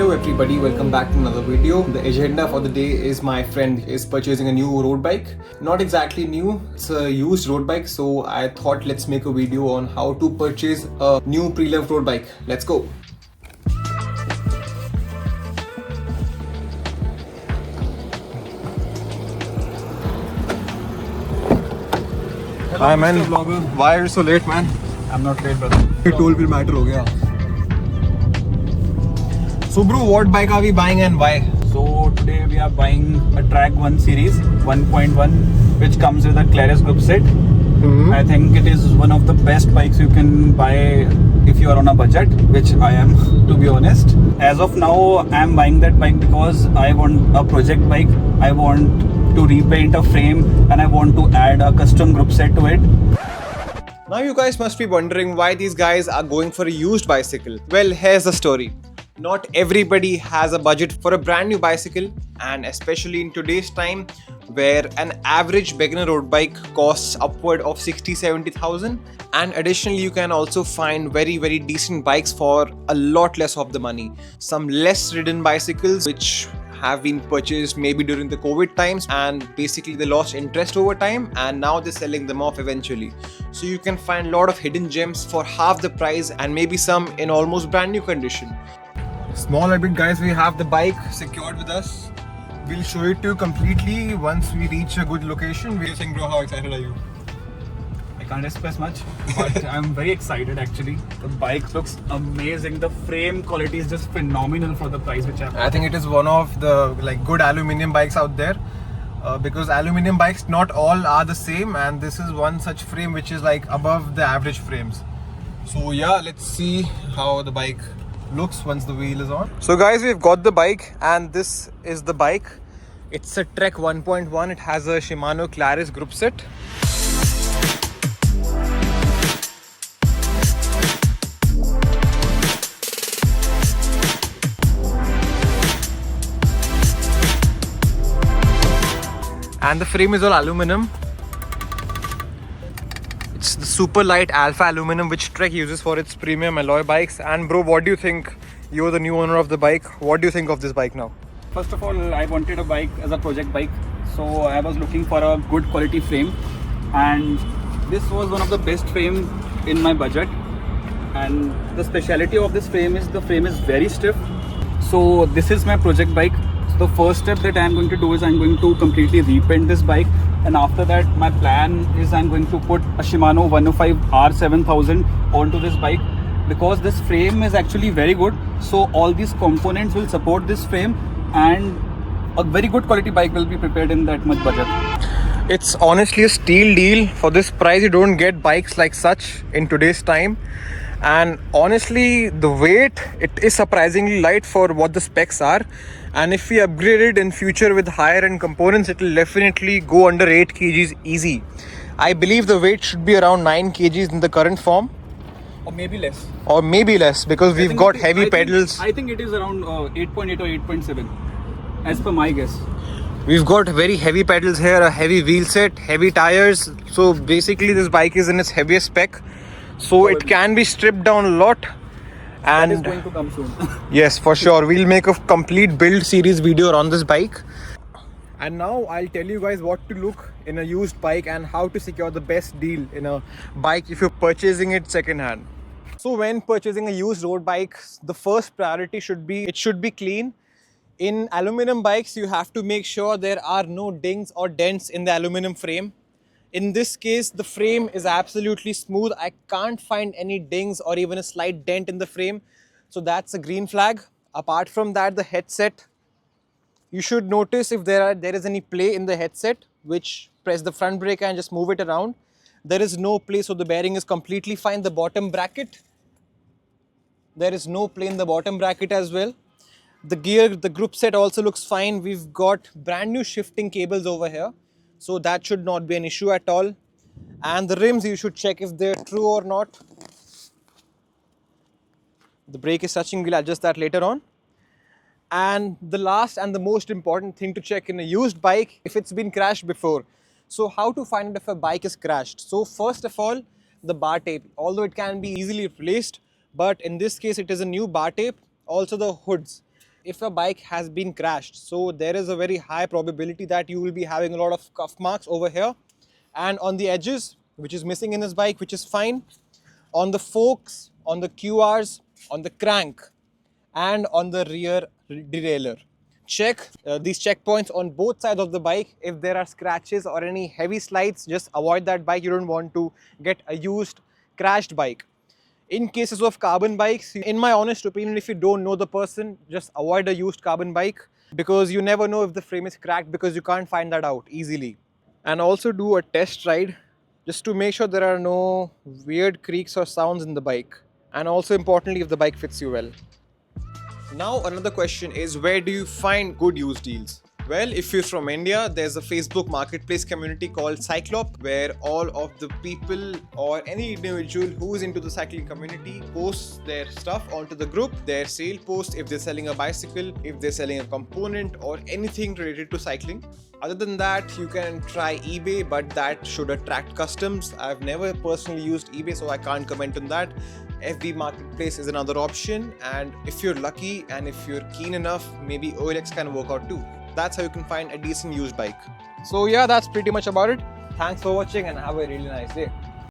Hello everybody, welcome back to another video. The agenda for the day is my friend is purchasing a new road bike. Not exactly new, it's a used road bike, so I thought let's make a video on how to purchase a new pre-loved road bike. Let's go. Hi man, why are you so late man? I'm not late, brother. It told me matter ho gaya. So bro, what bike are we buying and why? So today we are buying a Track 1 Series 1.1 which comes with a Clarus group set. I think it is one of the best bikes you can buy if you are on a budget, which I am to be honest. As of now, I am buying that bike because I want a project bike. I want to repaint a frame and I want to add a custom group set to it. Now you guys must be wondering why these guys are going for a used bicycle. Well, here's the story. Not everybody has a budget for a brand new bicycle, and especially in today's time where an average beginner road bike costs upward of 60-70,000, and additionally you can also find very decent bikes for a lot less of the money. Some less ridden bicycles which have been purchased maybe during the COVID times and basically they lost interest over time and now they're selling them off eventually. So you can find a lot of hidden gems for half the price and maybe some in almost brand new condition. Small update guys, we have the bike secured with us. We'll show it to you completely once we reach a good location. What do you think bro, how excited are you? I can't express much, but I'm very excited actually. The bike looks amazing. The frame quality is just phenomenal for the price which I think it is one of the good aluminium bikes out there. Because aluminium bikes not all are the same, and this is one such frame which is above the average frames. So yeah, let's see how the bike looks once the wheel is on. So guys, we've got the bike and this is the bike. It's a Trek 1.1. It has a Shimano Clarus group set. And the frame is all aluminum. It's the super light alpha aluminum which Trek uses for its premium alloy bikes. And bro, what do you think? You're the new owner of the bike. What do you think of this bike now? First of all, I wanted a bike as a project bike, so I was looking for a good quality frame, and this was one of the best frame in my budget. And the speciality of this frame is the frame is very stiff. So this is my project bike. So the first step that I'm going to do is I'm going to completely repaint this bike, and after that my plan is I'm going to put a Shimano 105 R7000 onto this bike, because this frame is actually very good. So all these components will support this frame and a very good quality bike will be prepared in that much budget. It's honestly a steal deal. For this price you don't get bikes like such in today's time. And honestly, the weight, it is surprisingly light for what the specs are. And if we upgrade it in future with higher end components, it will definitely go under 8 kgs easy. I believe the weight should be around 9 kgs in the current form. Or maybe less. Or maybe less, because we've got heavy pedals. I think it is around 8.8 or 8.7 as per my guess. We've got very heavy pedals here, a heavy wheel set, heavy tires. So basically this bike is in its heaviest spec. So it can be stripped down a lot. And that is going to come soon. Yes, for sure. We'll make a complete build series video on this bike. And now I'll tell you guys what to look in a used bike and how to secure the best deal in a bike if you're purchasing it second hand. So when purchasing a used road bike, the first priority should be it should be clean. In aluminum bikes, you have to make sure there are no dings or dents in the aluminum frame. In this case, the frame is absolutely smooth. I can't find any dings or even a slight dent in the frame. So that's a green flag. Apart from that, the headset, you should notice if there is any play in the headset, which press the front brake and just move it around. There is no play, so the bearing is completely fine. The bottom bracket, there is no play in the bottom bracket as well. The gear, the group set also looks fine. We've got brand new shifting cables over here, so that should not be an issue at all. And the rims, you should check if they're true or not. The brake is touching, we'll adjust that later on. And the last and the most important thing to check in a used bike, if it's been crashed before. So how to find if a bike is crashed? So first of all, the bar tape, although it can be easily replaced, but in this case it is a new bar tape. Also the hoods. if a bike has been crashed. So there is a very high probability that you will be having a lot of cuff marks over here and on the edges, which is missing in this bike, which is fine. On the forks, on the QRs, on the crank, and on the rear derailleur. Check these checkpoints on both sides of the bike. If there are scratches or any heavy slides, just avoid that bike. You don't want to get a used, crashed bike. In cases of carbon bikes, in my honest opinion, if you don't know the person, just avoid a used carbon bike because you never know if the frame is cracked because you can't find that out easily. And also do a test ride just to make sure there are no weird creaks or sounds in the bike. And also importantly, if the bike fits you well. Now another question is, where do you find good used deals? Well, if you're from India, there's a Facebook marketplace community called Cyclop, where all of the people or any individual who's into the cycling community posts their stuff onto the group, their sale post, if they're selling a bicycle, if they're selling a component or anything related to cycling. Other than that, you can try eBay, but that should attract customs. I've never personally used eBay, so I can't comment on that. FB Marketplace is another option, and if you're lucky and if you're keen enough, maybe OLX can work out too. That's how you can find a decent used bike. So yeah, that's pretty much about it. Thanks for watching and have a really nice day.